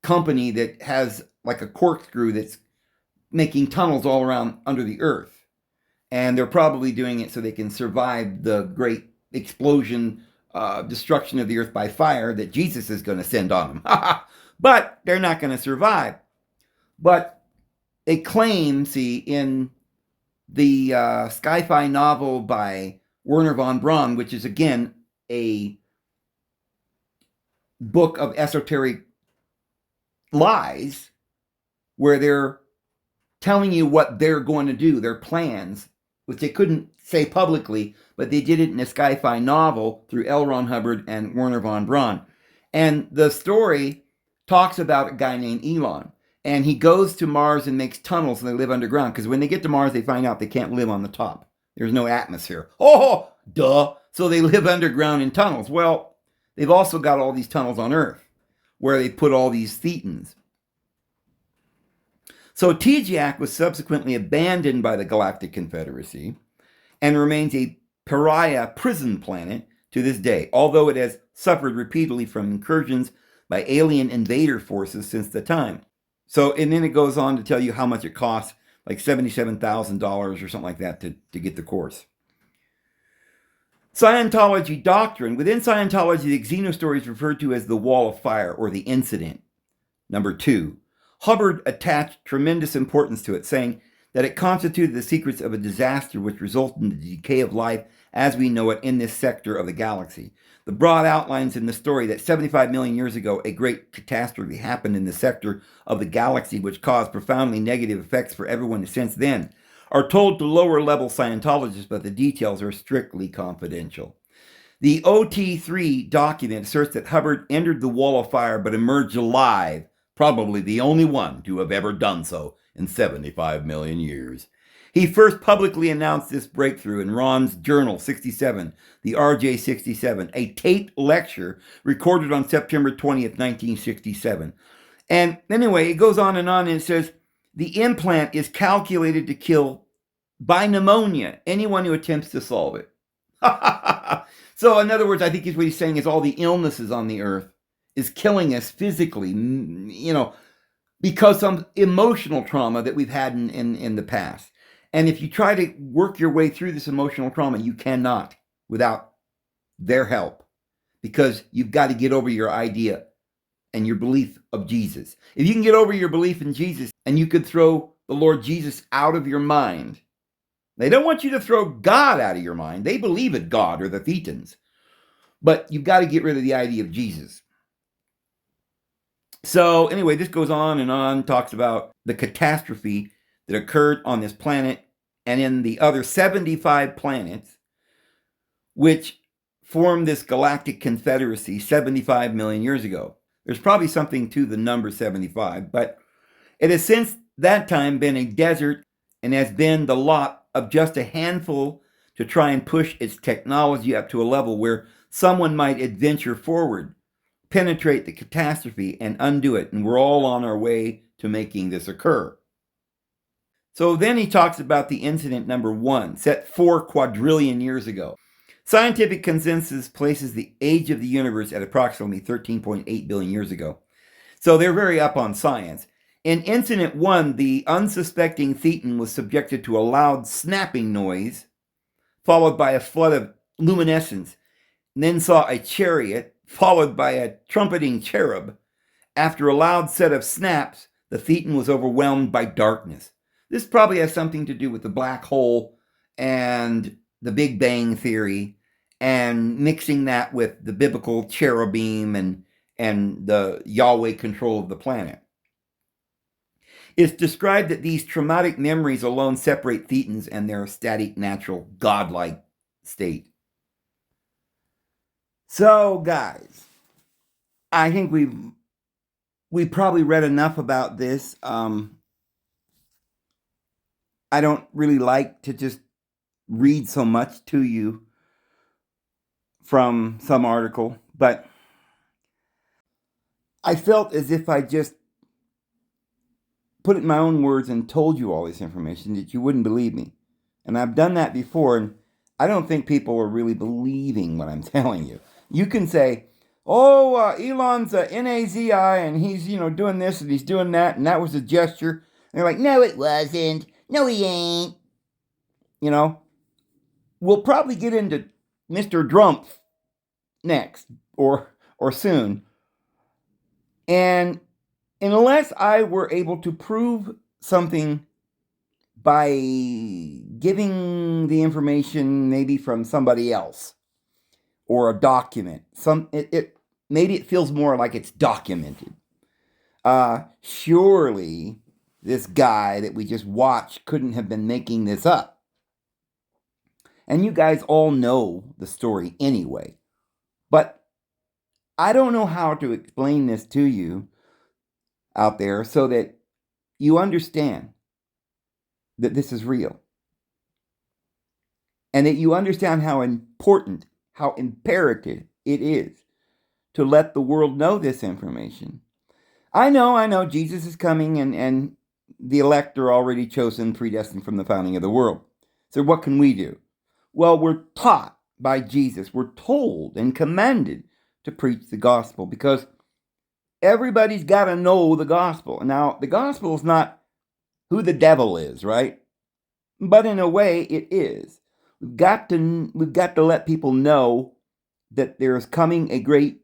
company that has like a corkscrew that's making tunnels all around under the earth. And they're probably doing it so they can survive the great explosion, destruction of the earth by fire that Jesus is going to send on them. But they're not going to survive. But they claim, see, in the sci-fi novel by Werner von Braun, which is again a book of esoteric lies, where they're telling you what they're going to do, their plans, which they couldn't say publicly, but they did it in a sci-fi novel through L. Ron Hubbard and Werner von Braun. And the story talks about a guy named Elon. And he goes to Mars and makes tunnels, and they live underground. Because when they get to Mars, they find out they can't live on the top. There's no atmosphere. Oh, duh. So they live underground in tunnels. Well, they've also got all these tunnels on Earth, where they put all these thetans. So TGAC was subsequently abandoned by the Galactic Confederacy and remains a pariah prison planet to this day, although it has suffered repeatedly from incursions by alien invader forces since the time. So, and then it goes on to tell you how much it costs, like $77,000 or something like that to get the course. Scientology doctrine. Within Scientology, the Xenu story is referred to as the Wall of Fire or the incident. Number 2, Hubbard attached tremendous importance to it, saying that it constituted the secrets of a disaster which resulted in the decay of life as we know it in this sector of the galaxy. The broad outlines in the story that 75 million years ago, a great catastrophe happened in the sector of the galaxy which caused profoundly negative effects for everyone since then are told to lower-level Scientologists, but the details are strictly confidential. The OT3 document asserts that Hubbard entered the Wall of Fire but emerged alive, probably the only one to have ever done so in 75 million years. He first publicly announced this breakthrough in Ron's Journal 67, the RJ 67, a taped lecture recorded on September 20th, 1967. And anyway, it goes on, and it says, the implant is calculated to kill by pneumonia anyone who attempts to solve it. So in other words, I think what he's saying is all the illnesses on the earth is killing us physically, because some emotional trauma that we've had in the past. And if you try to work your way through this emotional trauma, you cannot without their help, because you've got to get over your idea and your belief of Jesus. If you can get over your belief in Jesus and you could throw the Lord Jesus out of your mind, they don't want you to throw God out of your mind. They believe in God or the Thetans, but you've got to get rid of the idea of Jesus. So anyway, this goes on, talks about the catastrophe that occurred on this planet and in the other 75 planets, which formed this galactic confederacy 75 million years ago. There's probably something to the number 75, but it has since that time been a desert and has been the lot of just a handful to try and push its technology up to a level where someone might adventure forward, penetrate the catastrophe, and undo it. And we're all on our way to making this occur. So then he talks about the incident number 1, set 4 quadrillion years ago. Scientific consensus places the age of the universe at approximately 13.8 billion years ago. So they're very up on science. In Incident 1, the unsuspecting Thetan was subjected to a loud snapping noise, followed by a flood of luminescence, and then saw a chariot, followed by a trumpeting cherub. After a loud set of snaps, the Thetan was overwhelmed by darkness. This probably has something to do with the black hole and the Big Bang Theory, and mixing that with the biblical cherubim and the Yahweh control of the planet. It's described that these traumatic memories alone separate Thetans and their static, natural, godlike state. So, guys, I think we probably read enough about this. I don't really like to just read so much to you from some article, but I felt as if I just put it in my own words and told you all this information that you wouldn't believe me. And I've done that before, and I don't think people are really believing what I'm telling you. You can say, oh, Elon's a NAZI, and he's, doing this and he's doing that, and that was a gesture. And they're like, no, it wasn't. No, he ain't. We'll probably get into Mr. Drumpf next, or soon. And unless I were able to prove something by giving the information maybe from somebody else or a document, maybe it feels more like it's documented. Surely this guy that we just watched couldn't have been making this up. And you guys all know the story anyway. But I don't know how to explain this to you out there so that you understand that this is real. And that you understand how important, how imperative it is to let the world know this information. I know, Jesus is coming and the elect are already chosen, predestined from the founding of the world. So what can we do? Well, we're taught by Jesus. We're told and commanded to preach the gospel because everybody's got to know the gospel. Now, the gospel is not who the devil is, right? But in a way, it is. We've got to let people know that there's coming a great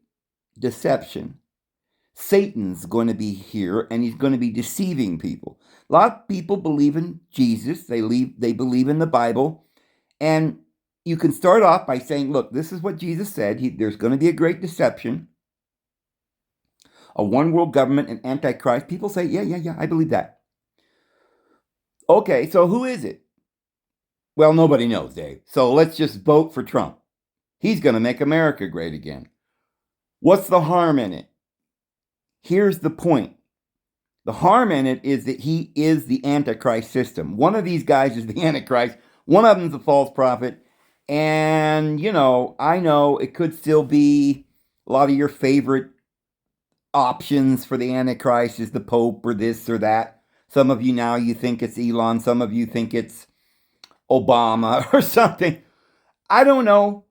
deception. Satan's going to be here, and he's going to be deceiving people. A lot of people believe in Jesus. They believe in the Bible. And you can start off by saying, look, this is what Jesus said. There's going to be a great deception, a one world government, an antichrist. People say, yeah, I believe that. Okay, so who is it? Well, nobody knows, Dave. So let's just vote for Trump. He's going to make America great again. What's the harm in it? Here's the point. The harm in it is that he is the Antichrist system. One of these guys is the Antichrist. One of them's a false prophet. And, I know it could still be a lot of your favorite options for the Antichrist is the Pope or this or that. Some of you now, you think it's Elon. Some of you think it's Obama or something. I don't know.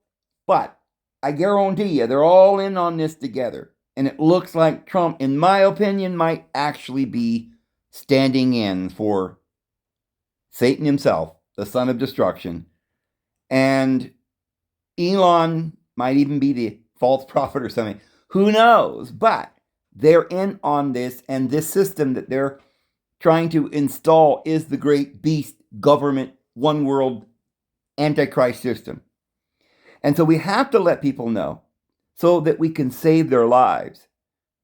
But I guarantee you, they're all in on this together. And it looks like Trump, in my opinion, might actually be standing in for Satan himself, the son of destruction. And Elon might even be the false prophet or something. Who knows? But they're in on this, and this system that they're trying to install is the great beast government, one world Antichrist system. And so we have to let people know so that we can save their lives.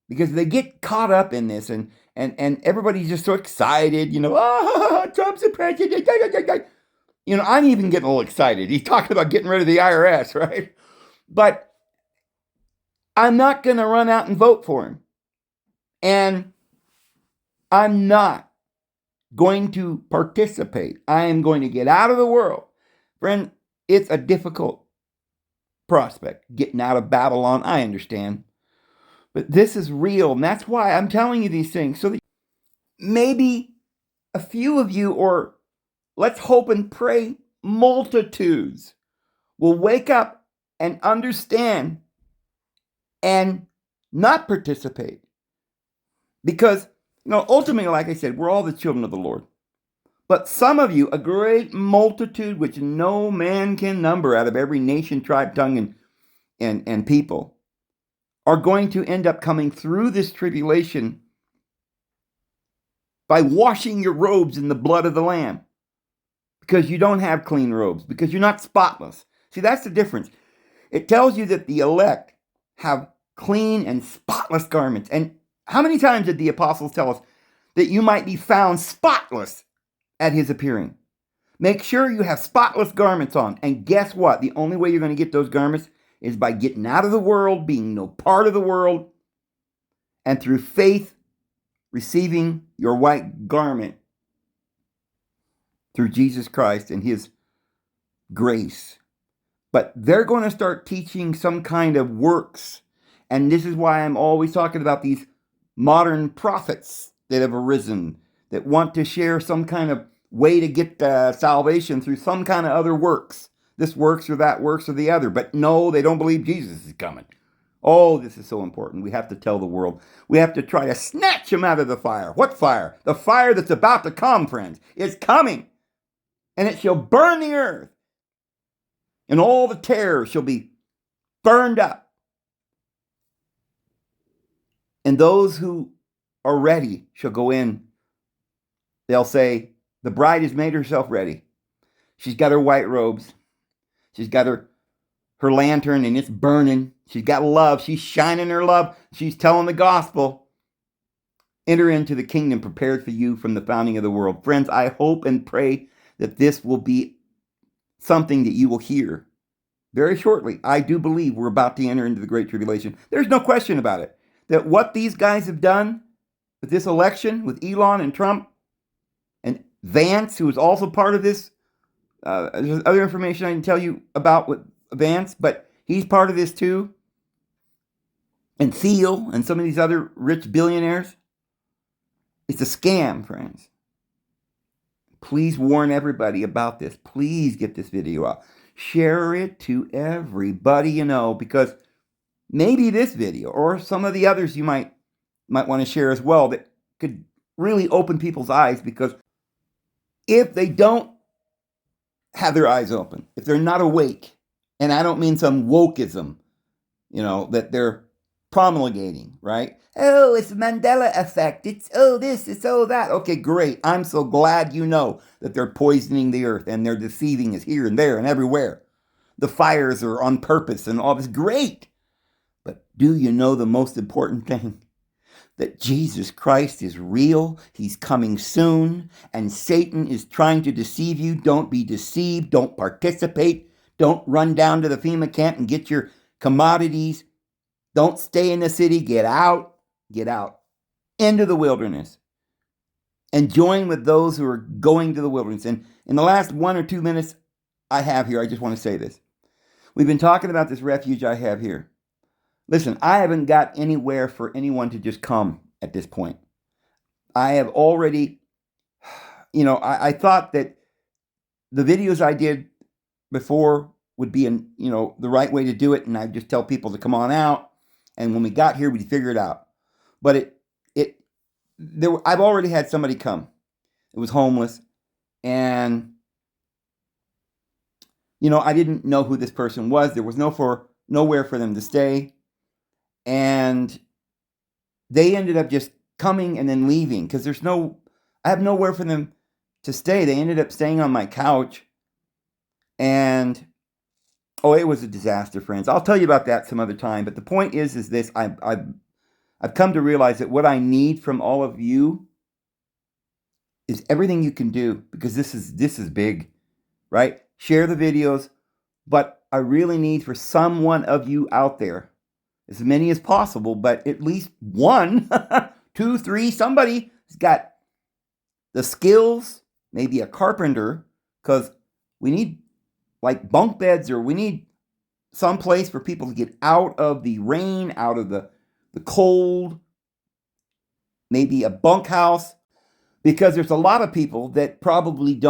Because they get caught up in this and everybody's just so excited, Trump's the president. I'm even getting a little excited. He's talking about getting rid of the IRS, right? But I'm not going to run out and vote for him. And I'm not going to participate. I am going to get out of the world. Friend, it's a difficult prospect. Getting out of Babylon, I understand. But this is real, and that's why I'm telling you these things. So that maybe a few of you, or let's hope and pray multitudes, will wake up and understand and not participate. Because No, ultimately, like I said, we're all the children of the Lord. But some of you, a great multitude which no man can number out of every nation, tribe, tongue, and people, are going to end up coming through this tribulation by washing your robes in the blood of the Lamb. Because you don't have clean robes, because you're not spotless. See, that's the difference. It tells you that the elect have clean and spotless garments. And how many times did the apostles tell us that you might be found spotless at his appearing? Make sure you have spotless garments on. And guess what? The only way you're going to get those garments is by getting out of the world, being no part of the world, and through faith, receiving your white garment through Jesus Christ and his grace. But they're going to start teaching some kind of works. And this is why I'm always talking about these modern prophets that have arisen, that want to share some kind of way to get salvation through some kind of other works. This works or that works or the other. But no, they don't believe Jesus is coming. Oh, this is so important. We have to tell the world. We have to try to snatch him out of the fire. What fire? The fire that's about to come, friends. It's coming. And it shall burn the earth. And all the terror shall be burned up. And those who are ready shall go in. They'll say, the bride has made herself ready. She's got her white robes. She's got her lantern and it's burning. She's got love. She's shining her love. She's telling the gospel. Enter into the kingdom prepared for you from the founding of the world. Friends, I hope and pray that this will be something that you will hear very shortly. I do believe we're about to enter into the Great Tribulation. There's no question about it. That what these guys have done with this election, with Elon and Trump, and Vance, who is also part of this, there's other information I can tell you about with Vance, but he's part of this too. And Thiel and some of these other rich billionaires. It's a scam, friends. Please warn everybody about this. Please get this video out. Share it to everybody you know, because maybe this video or some of the others you might want to share as well that could really open people's eyes, because if they don't have their eyes open, if they're not awake, and I don't mean some wokeism, that they're promulgating, right? Oh, it's the Mandela effect. It's this, it's that. Okay, great. I'm so glad you know that they're poisoning the earth and they're deceiving us here and there and everywhere. The fires are on purpose and all this. Great. But do you know the most important thing? That Jesus Christ is real. He's coming soon. And Satan is trying to deceive you. Don't be deceived. Don't participate. Don't run down to the FEMA camp and get your commodities. Don't stay in the city. Get out. Get out into the wilderness and join with those who are going to the wilderness. And in the last 1 or 2 minutes I have here, I just want to say this. We've been talking about this refuge I have here. Listen, I haven't got anywhere for anyone to just come at this point. I have already, I thought that the videos I did before would be the right way to do it. And I'd just tell people to come on out. And when we got here, we'd figure it out. But I've already had somebody come. It was homeless. And, I didn't know who this person was. There was nowhere for them to stay. And they ended up just coming and then leaving because I have nowhere for them to stay. They ended up staying on my couch. And, it was a disaster, friends. I'll tell you about that some other time. But the point is this. I've come to realize that what I need from all of you is everything you can do, because this is big, right? Share the videos, but I really need for someone of you out there, as many as possible, but at least 1, 2, 3, somebody has got the skills, maybe a carpenter, because we need like bunk beds, or we need some place for people to get out of the rain, out of the cold, maybe a bunkhouse, because there's a lot of people that probably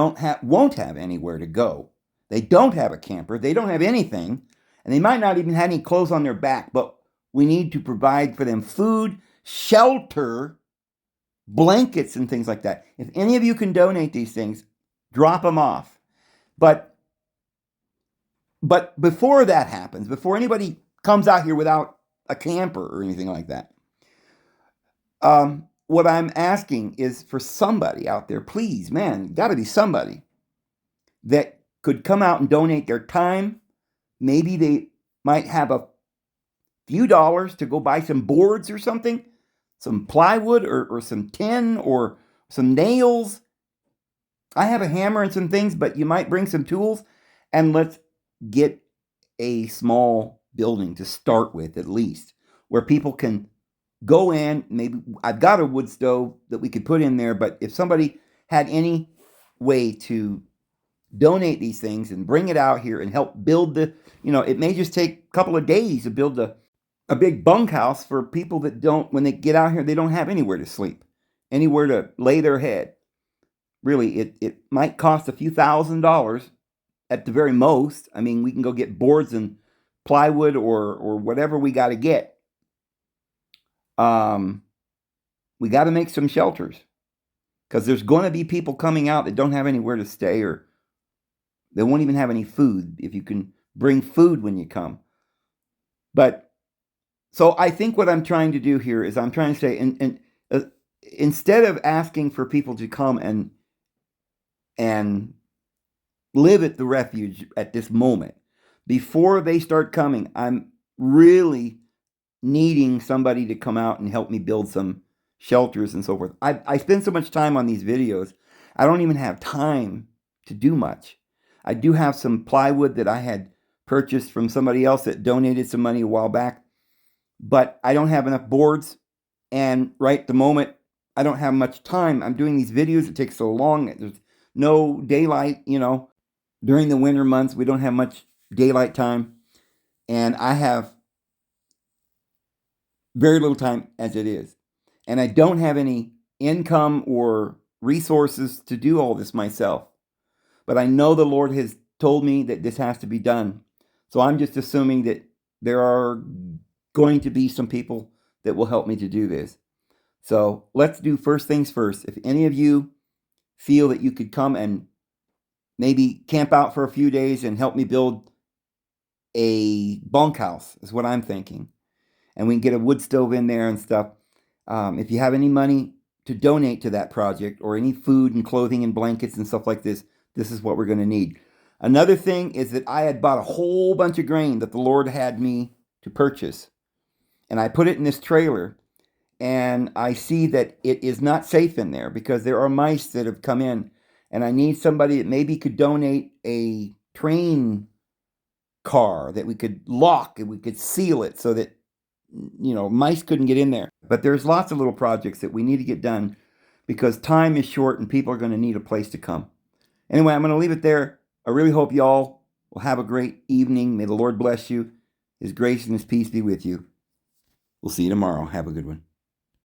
won't have anywhere to go. They don't have a camper. They don't have anything, and they might not even have any clothes on their back, but we need to provide for them food, shelter, blankets and things like that. If any of you can donate these things, drop them off. But before that happens, before anybody comes out here without a camper or anything like that, what I'm asking is for somebody out there, please, man, got to be somebody that could come out and donate their time. Maybe they might have a few dollars to go buy some boards or something, some plywood or some tin or some nails. I have a hammer and some things, but you might bring some tools, and let's get a small building to start with, at least, where people can go in. Maybe I've got a wood stove that we could put in there, but if somebody had any way to donate these things and bring it out here and help build it may just take a couple of days to build a big bunkhouse for people that don't, when they get out here, they don't have anywhere to sleep, anywhere to lay their head. Really, it might cost a few $1,000s at the very most. I mean, we can go get boards and plywood or whatever we got to get. We got to make some shelters, because there's going to be people coming out that don't have anywhere to stay, or they won't even have any food if you can bring food when you come. But so I think what I'm trying to do here is I'm trying to say, and instead of asking for people to come and live at the refuge at this moment, before they start coming, I'm really needing somebody to come out and help me build some shelters and so forth. I spend so much time on these videos, I don't even have time to do much. I do have some plywood that I had purchased from somebody else that donated some money a while back, but I don't have enough boards, and right at the moment, I don't have much time. I'm doing these videos, it takes so long, there's no daylight, during the winter months, we don't have much daylight time, and I have very little time as it is. And I don't have any income or resources to do all this myself. But I know the Lord has told me that this has to be done. So I'm just assuming that there are going to be some people that will help me to do this. So let's do first things first. If any of you feel that you could come and maybe camp out for a few days and help me build a bunkhouse, is what I'm thinking. And we can get a wood stove in there and stuff. If you have any money to donate to that project, or any food and clothing and blankets and stuff like this, this is what we're going to need. Another thing is that I had bought a whole bunch of grain that the Lord had me to purchase. And I put it in this trailer, and I see that it is not safe in there because there are mice that have come in. And I need somebody that maybe could donate a train car that we could lock and we could seal it so that mice couldn't get in there. But there's lots of little projects that we need to get done because time is short and people are going to need a place to come. Anyway, I'm going to leave it there. I really hope y'all will have a great evening. May the Lord bless you. His grace and His peace be with you. We'll see you tomorrow. Have a good one.